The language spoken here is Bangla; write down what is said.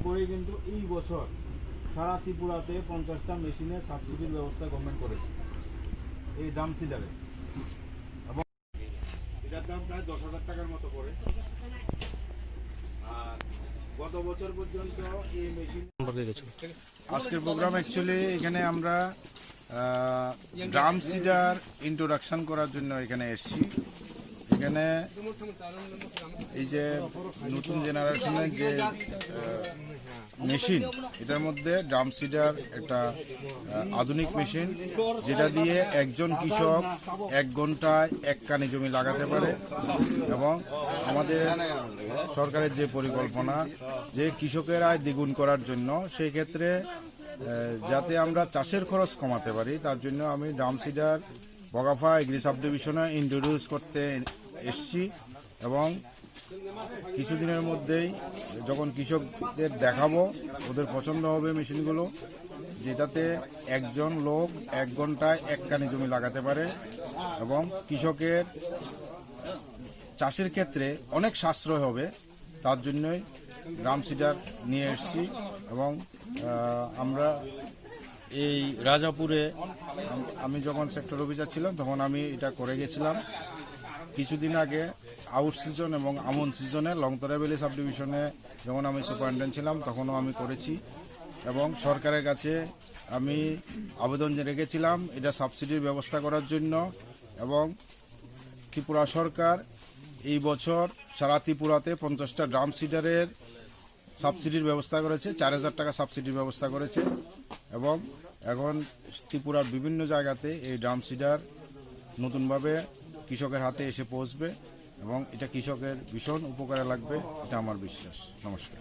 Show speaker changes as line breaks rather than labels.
করে কিন্তু এই বছর সারা ত্রিপুরাতে 50টা মেশিনে সাবসিডির ব্যবস্থা গভর্নমেন্ট করেছে এই ড্রাম সিডারে, এবং এটার দাম প্রায় 10,000 টাকার মতো পড়ে। আর গত বছর পর্যন্ত এই মেশিন
আজকের প্রোগ্রাম অ্যাকচুয়ালি এখানে আমরা ড্রাম সিডার ইন্ট্রোডাকশন করার জন্য এখানে এসেছি। এখানে এই যে নতুন জেনারেশনের যে মেশিন, এটার মধ্যে ড্রাম সিডার একটা আধুনিক মেশিন, যেটা দিয়ে একজন কৃষক 1 ঘন্টায় 1 কানি জমি লাগাতে পারে। এবং আমাদের সরকারের যে পরিকল্পনা যে কৃষকের আয় দ্বিগুণ করার জন্য, সেই ক্ষেত্রে যাতে আমরা চাষের খরচ কমাতে পারি, তার জন্য আমি ড্রাম সিডার বগাফা এগ্রি সাব ডিভিশনে ইন্ট্রোডিউস করতে এসছি। এবং কিছুদিনের মধ্যেই যখন কৃষকদের দেখাবো, ওদের পছন্দ হবে মেশিনগুলো, যেটাতে একজন লোক 1 ঘন্টায় 1 কানি জমি লাগাতে পারে এবং কৃষকের চাষের ক্ষেত্রে অনেক সাশ্রয় হবে। তার জন্যই ড্রাম সিডার নিয়ে এসেছি। এবং আমরা এই রাজাপুরে আমি যখন সেক্টর অফিসার ছিলাম তখন আমি এটা করে গেছিলাম। কিছুদিন আগে আউট সিজন এবং আমন সিজনে লংতরা ভ্যালি সাব ডিভিশনে যখন আমি সুপারিনটেন্ডেন্ট ছিলাম তখনও আমি করেছি। এবং সরকারের কাছে আমি আবেদন রেখেছিলাম এটা সাবসিডির ব্যবস্থা করার জন্য। এবং ত্রিপুরা সরকার এই বছর সারা ত্রিপুরাতে 50টা ড্রাম সিডারের সাবসিডির ব্যবস্থা করেছে, 4,000 টাকা সাবসিডির ব্যবস্থা করেছে। এবং এখন ত্রিপুরার বিভিন্ন জায়গাতে এই ড্রাম সিডার নতুনভাবে কৃষকের হাতে এসে পৌঁছবে এবং এটা কৃষকের ভীষণ উপকারে লাগবে, এটা আমার বিশ্বাস। নমস্কার।